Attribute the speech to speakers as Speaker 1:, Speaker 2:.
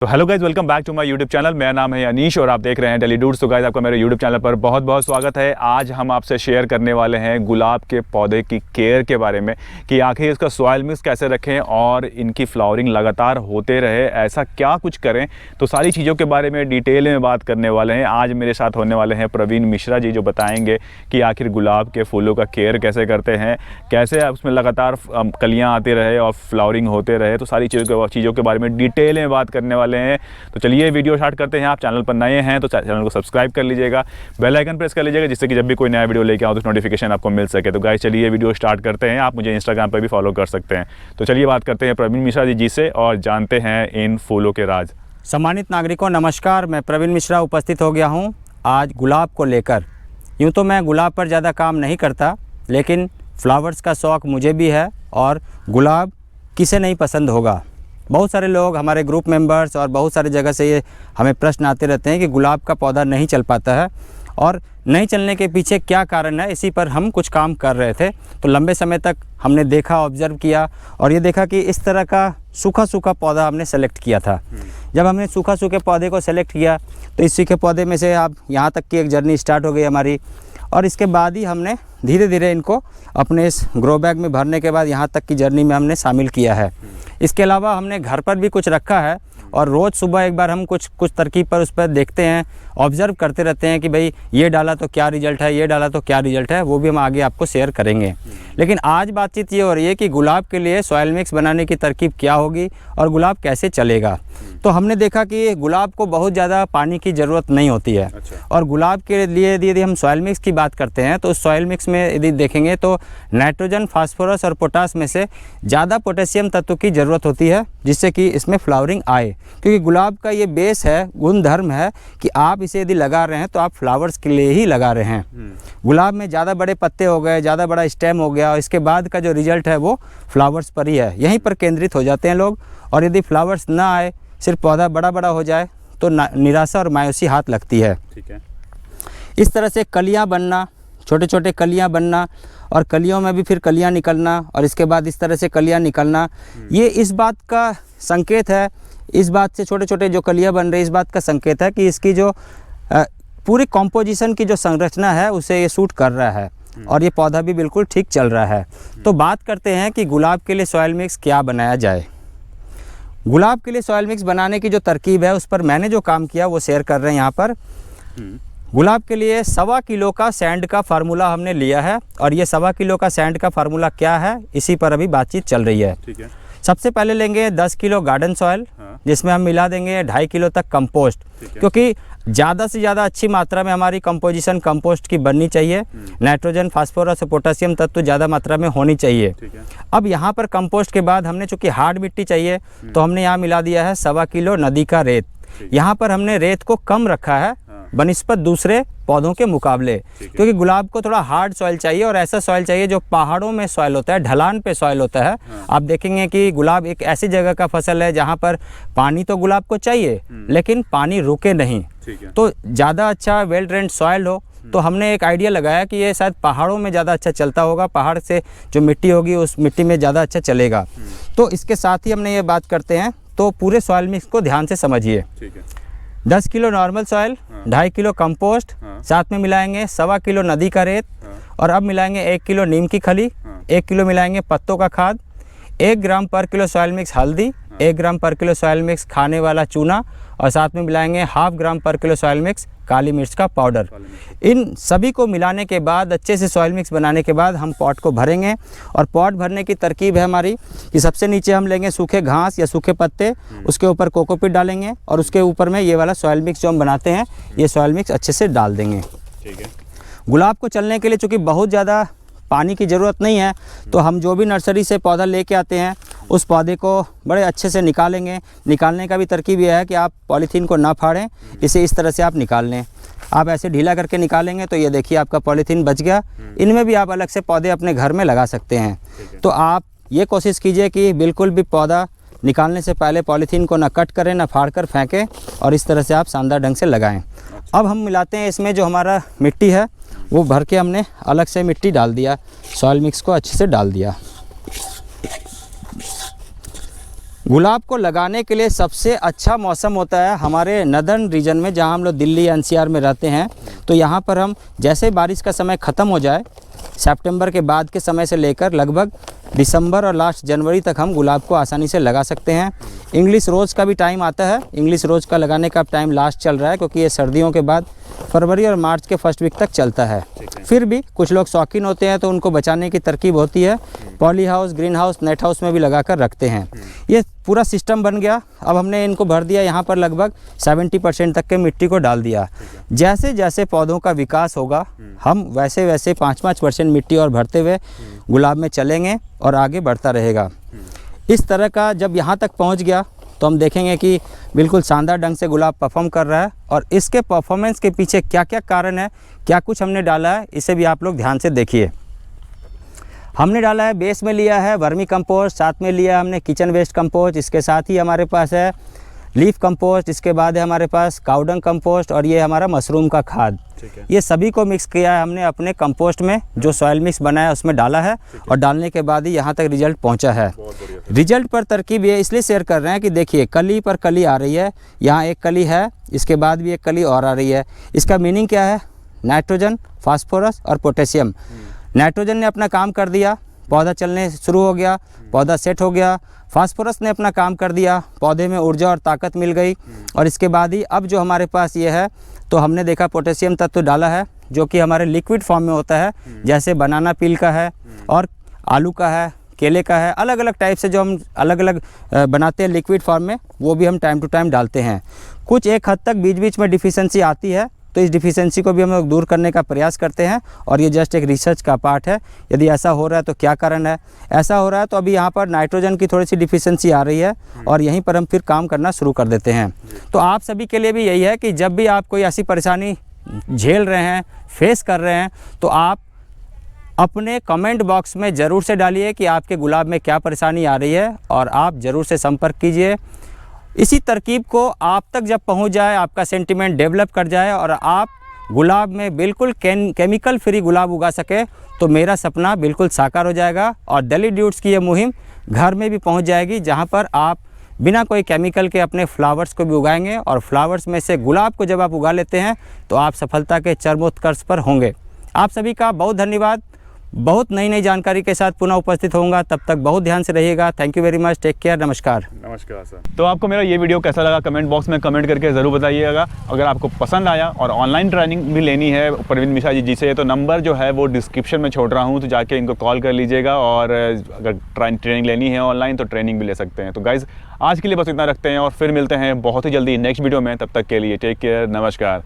Speaker 1: तो hello guys, welcome back to my YouTube channel. मेरा नाम है अनीश और आप देख रहे हैं डेली डूड्स। तो गाइज, आपका मेरे यूट्यूब चैनल पर बहुत बहुत स्वागत है। आज हम आपसे शेयर करने वाले हैं गुलाब के पौधे की केयर के बारे में कि आखिर इसका सॉइल मिक्स कैसे रखें और इनकी फ्लावरिंग लगातार होते रहे, ऐसा क्या कुछ करें। तो सारी चीज़ों के बारे में डिटेल में बात करने वाले हैं। आज मेरे साथ होने वाले हैं प्रवीण मिश्रा जी, जो बताएंगे कि आखिर गुलाब के फूलों का केयर कैसे करते हैं, कैसे उसमें लगातार कलियाँ आती रहे और फ्लावरिंग होते रहे। तो सारी चीज़ों के बारे में डिटेल में बात करने वाले हैं। तो चलिए वीडियो स्टार्ट करते हैं। आप चैनल पर नए हैं तो चैनल को सब्सक्राइब कर लीजिएगा, बेल आइकन प्रेस कर लीजिएगा, जिससे कि जब भी कोई नया वीडियो लेके आओ तो नोटिफिकेशन आपको मिल सके। तो गाइस चलिए वीडियो स्टार्ट करते हैं। आप मुझे इंस्टाग्राम पर भी फॉलो कर सकते हैं। तो चलिए बात करते हैं प्रवीण मिश्रा जी से और जानते हैं इन फूलों के राज।
Speaker 2: सम्मानित नागरिकों नमस्कार, मैं प्रवीण मिश्रा उपस्थित हो गया हूँ आज गुलाब को लेकर। यूँ तो मैं गुलाब पर ज़्यादा काम नहीं करता, लेकिन फ्लावर्स का शौक़ मुझे भी है और गुलाब किसे नहीं पसंद होगा। बहुत सारे लोग, हमारे ग्रुप मेंबर्स और बहुत सारे जगह से ये हमें प्रश्न आते रहते हैं कि गुलाब का पौधा नहीं चल पाता है और नहीं चलने के पीछे क्या कारण है। इसी पर हम कुछ काम कर रहे थे। तो लंबे समय तक हमने देखा, ऑब्ज़र्व किया और ये देखा कि इस तरह का सूखा सूखा पौधा हमने सेलेक्ट किया था। जब हमने सूखा सूखे पौधे को सेलेक्ट किया तो इस सूखे पौधे में से अब यहाँ तक की एक जर्नी स्टार्ट हो गई हमारी। और इसके बाद ही हमने धीरे धीरे इनको अपने इस ग्रो बैग में भरने के बाद यहाँ तक की जर्नी में हमने शामिल किया है। इसके अलावा हमने घर पर भी कुछ रखा है और रोज़ सुबह एक बार हम कुछ तरकीब पर उस पर देखते हैं, ऑब्ज़र्व करते रहते हैं कि भाई ये डाला तो क्या रिज़ल्ट है, ये डाला तो क्या रिज़ल्ट है। वो भी हम आगे आपको शेयर करेंगे। लेकिन आज बातचीत ये हो रही है कि गुलाब के लिए सॉइल मिक्स बनाने की तरकीब क्या होगी और गुलाब कैसे चलेगा। तो हमने देखा कि गुलाब को बहुत ज़्यादा पानी की ज़रूरत नहीं होती है। और गुलाब के लिए यदि हम सॉइल मिक्स की बात करते हैं तो सॉइल मिक्स में यदि देखेंगे तो नाइट्रोजन, फास्फोरस और पोटास में से ज़्यादा पोटेशियम तत्व की ज़रूरत होती है, जिससे कि इसमें फ्लावरिंग आए। क्योंकि गुलाब का ये बेस है, गुणधर्म है कि आप इसे यदि लगा रहे हैं तो आप फ्लावर्स के लिए ही लगा रहे हैं। गुलाब में ज़्यादा बड़े पत्ते हो गए, ज़्यादा बड़ा स्टेम हो गया और इसके बाद का जो रिजल्ट है वो फ्लावर्स पर ही है। यहीं पर केंद्रित हो जाते हैं लोग। और यदि फ्लावर्स ना आए, सिर्फ पौधा बड़ा बड़ा हो जाए तो निराशा और मायूसी हाथ लगती है।
Speaker 1: ठीक है।
Speaker 2: इस तरह से कलियाँ बनना, छोटे छोटे कलियाँ बनना और कलियों में भी फिर कलियाँ निकलना और इसके बाद इस तरह से कलियाँ निकलना, ये इस बात का संकेत है, इस बात से छोटे छोटे जो कलियाँ बन रही है इस बात का संकेत है कि इसकी जो पूरी कॉम्पोजिशन की जो संरचना है उसे ये सूट कर रहा है और ये पौधा भी बिल्कुल ठीक चल रहा है। तो बात करते हैं कि गुलाब के लिए सॉइल मिक्स क्या बनाया जाए। गुलाब के लिए सॉइल मिक्स बनाने की जो तरकीब है उस पर मैंने जो काम किया वो शेयर कर रहे हैं यहाँ पर। गुलाब के लिए 1.25 किलो का सैंड का फार्मूला हमने लिया है और ये 1.25 किलो का सैंड का फार्मूला क्या है, इसी पर अभी बातचीत चल रही है।
Speaker 1: ठीक है।
Speaker 2: सबसे पहले लेंगे 10 किलो गार्डन सॉइल, जिसमें हम मिला देंगे 2.5 किलो तक कंपोस्ट। क्योंकि ज़्यादा से ज़्यादा अच्छी मात्रा में हमारी कंपोजिशन कंपोस्ट की बननी चाहिए। नाइट्रोजन, फास्फोरस और पोटेशियम तत्व ज़्यादा मात्रा में होनी चाहिए। अब यहाँ पर कंपोस्ट के बाद हमने चूँकि हार्ड मिट्टी चाहिए तो हमने यहाँ मिला दिया है 1.25 किलो नदी का रेत। यहाँ पर हमने रेत को कम रखा है बनिस्बत दूसरे पौधों के मुकाबले, क्योंकि गुलाब को थोड़ा हार्ड सॉइल चाहिए और ऐसा सॉइल चाहिए जो पहाड़ों में सॉइल होता है, ढलान पे सॉइल होता है। आप देखेंगे कि गुलाब एक ऐसी जगह का फसल है जहाँ पर पानी तो गुलाब को चाहिए लेकिन पानी रुके नहीं। तो ज़्यादा अच्छा वेल ड्रेन्ड सॉइल हो। तो हमने एक आइडिया लगाया कि ये शायद पहाड़ों में ज़्यादा अच्छा चलता होगा, पहाड़ से जो मिट्टी होगी उस मिट्टी में ज़्यादा अच्छा चलेगा। तो इसके साथ ही हमने ये बात करते हैं, तो पूरे सॉइल मिक्स को ध्यान से समझिए। 10 kilo normal soil, 2.5 kilo compost, साथ में मिलाएंगे 1.25 किलो नदी का रेत और अब मिलाएंगे 1 किलो नीम की खली, 1 किलो मिलाएंगे पत्तों का खाद, 1 ग्राम पर किलो सॉइल मिक्स हल्दी, 1 ग्राम पर किलो सॉइल मिक्स खाने वाला चूना और साथ में मिलाएंगे 1/2 ग्राम पर किलो सॉइल मिक्स काली मिर्च का पाउडर। इन सभी को मिलाने के बाद, अच्छे से सॉइल मिक्स बनाने के बाद हम पॉट को भरेंगे। और पॉट भरने की तरकीब है हमारी कि सबसे नीचे हम लेंगे सूखे घास या सूखे पत्ते, उसके ऊपर कोकोपीट डालेंगे और उसके ऊपर में ये वाला सॉइल मिक्स जो हम बनाते हैं ये सॉइल मिक्स अच्छे से डाल देंगे।
Speaker 1: ठीक है। गुलाब
Speaker 2: को चलने के लिए चूँकि बहुत ज़्यादा पानी की ज़रूरत नहीं है तो हम जो भी नर्सरी से पौधा लेके आते हैं उस पौधे को बड़े अच्छे से निकालेंगे। निकालने का भी तरकीब यह है कि आप पॉलीथीन को ना फाड़ें, इसे इस तरह से आप निकाल लें। आप ऐसे ढीला करके निकालेंगे तो ये देखिए आपका पॉलीथीन बच गया। इनमें भी आप अलग से पौधे अपने घर में लगा सकते हैं। तो आप ये कोशिश कीजिए कि बिल्कुल भी पौधा निकालने से पहले पॉलीथीन को ना कट करें, ना फाड़ कर फेंकें और इस तरह से आप शानदार ढंग से लगाएं। अब हम मिलाते हैं इसमें जो हमारा मिट्टी है वो भर के हमने अलग से मिट्टी डाल दिया, सॉइल मिक्स को अच्छे से डाल दिया। गुलाब को लगाने के लिए सबसे अच्छा मौसम होता है हमारे नदर्न रीजन में, जहाँ हम लोग दिल्ली एनसीआर में रहते हैं। तो यहाँ पर हम जैसे बारिश का समय ख़त्म हो जाए, सितंबर के बाद के समय से लेकर लगभग दिसंबर और लास्ट जनवरी तक हम गुलाब को आसानी से लगा सकते हैं। इंग्लिश रोज़ का भी टाइम आता है। इंग्लिश रोज़ का लगाने का टाइम लास्ट चल रहा है, क्योंकि ये सर्दियों के बाद फरवरी और मार्च के फर्स्ट वीक तक चलता है। फिर भी कुछ लोग शौकीन होते हैं तो उनको बचाने की तरकीब होती है, poly house, green house, net house में भी लगा कर रखते हैं। ये पूरा सिस्टम बन गया। अब हमने इनको भर दिया, यहाँ पर लगभग 70% तक के मिट्टी को डाल दिया। जैसे जैसे पौधों का विकास होगा, हम वैसे वैसे 5-5% मिट्टी और भरते हुए गुलाब में चलेंगे और आगे बढ़ता रहेगा। इस तरह का जब यहाँ तक पहुँच गया तो हम देखेंगे कि बिल्कुल शानदार ढंग से गुलाब परफॉर्म कर रहा है। और इसके परफॉर्मेंस के पीछे क्या क्या कारण है, क्या कुछ हमने डाला है, इसे भी आप लोग ध्यान से देखिए। हमने डाला है, बेस में लिया है वर्मी कंपोस्ट, साथ में लिया हमने किचन वेस्ट कंपोस्ट, इसके साथ ही हमारे पास है लीफ कंपोस्ट, इसके बाद है हमारे पास काउडंग कंपोस्ट और ये हमारा मशरूम का खाद। ये सभी को मिक्स किया है हमने अपने कंपोस्ट में, जो सॉइल मिक्स बनाया उसमें डाला है और डालने के बाद ही यहाँ तक रिजल्ट पहुँचा है। रिजल्ट पर तरकीब ये इसलिए शेयर कर रहे हैं कि देखिए कली पर कली आ रही है, यहाँ एक कली है, इसके बाद भी एक कली और आ रही है। इसका मीनिंग क्या है? नाइट्रोजन, फास्फोरस और पोटेशियम। नाइट्रोजन ने अपना काम कर दिया, पौधा चलने शुरू हो गया, पौधा सेट हो गया। फास्फोरस ने अपना काम कर दिया, पौधे में ऊर्जा और ताकत मिल गई। और इसके बाद ही अब जो हमारे पास ये है, तो हमने देखा पोटेशियम तत्व डाला है, जो कि हमारे लिक्विड फॉर्म में होता है, जैसे बनाना पील का है और आलू का है, केले का है, अलग अलग टाइप से जो हम अलग अलग बनाते हैं लिक्विड फॉर्म में, वो भी हम टाइम टू टाइम डालते हैं। कुछ एक हद तक बीच बीच में डिफिशेंसी आती है, तो इस डिफिशेंसी को भी हम लोग दूर करने का प्रयास करते हैं। और ये जस्ट एक रिसर्च का पार्ट है। यदि ऐसा हो रहा है तो क्या कारण है? ऐसा हो रहा है तो अभी यहाँ पर नाइट्रोजन की थोड़ी सी डिफिशेंसी आ रही है और यहीं पर हम फिर काम करना शुरू कर देते हैं। तो आप सभी के लिए भी यही है कि जब भी आप कोई ऐसी परेशानी झेल रहे हैं, फेस कर रहे हैं, तो आप अपने कमेंट बॉक्स में ज़रूर से डालिए कि आपके गुलाब में क्या परेशानी आ रही है और आप ज़रूर से संपर्क कीजिए। इसी तरकीब को आप तक जब पहुंच जाए, आपका सेंटिमेंट डेवलप कर जाए और आप गुलाब में बिल्कुल केमिकल फ्री गुलाब उगा सके, तो मेरा सपना बिल्कुल साकार हो जाएगा। और दिल्ली ड्यूड्स की ये मुहिम घर में भी पहुंच जाएगी, जहां पर आप बिना कोई केमिकल के अपने फ्लावर्स को भी उगाएंगे। और फ्लावर्स में से गुलाब को जब आप उगा लेते हैं तो आप सफलता के चरमोत्कर्ष पर होंगे। आप सभी का बहुत धन्यवाद। बहुत नई नई जानकारी के साथ पुनः उपस्थित होऊंगा, तब तक बहुत ध्यान से रहिएगा। Thank you very much, take care, नमस्कार।
Speaker 1: नमस्कार सर। तो आपको मेरा ये वीडियो कैसा लगा कमेंट बॉक्स में कमेंट करके ज़रूर बताइएगा। अगर आपको पसंद आया और ऑनलाइन ट्रेनिंग भी लेनी है प्रवीण मिश्रा जी से, तो नंबर जो है वो डिस्क्रिप्शन में छोड़ रहा हूँ, तो जाके इनको कॉल कर लीजिएगा। और अगर ट्रेनिंग लेनी है ऑनलाइन तो ट्रेनिंग भी ले सकते हैं। तो गाइज़ आज के लिए बस इतना रखते हैं और फिर मिलते हैं बहुत ही जल्दी नेक्स्ट वीडियो में। तब तक के लिए टेक केयर, नमस्कार।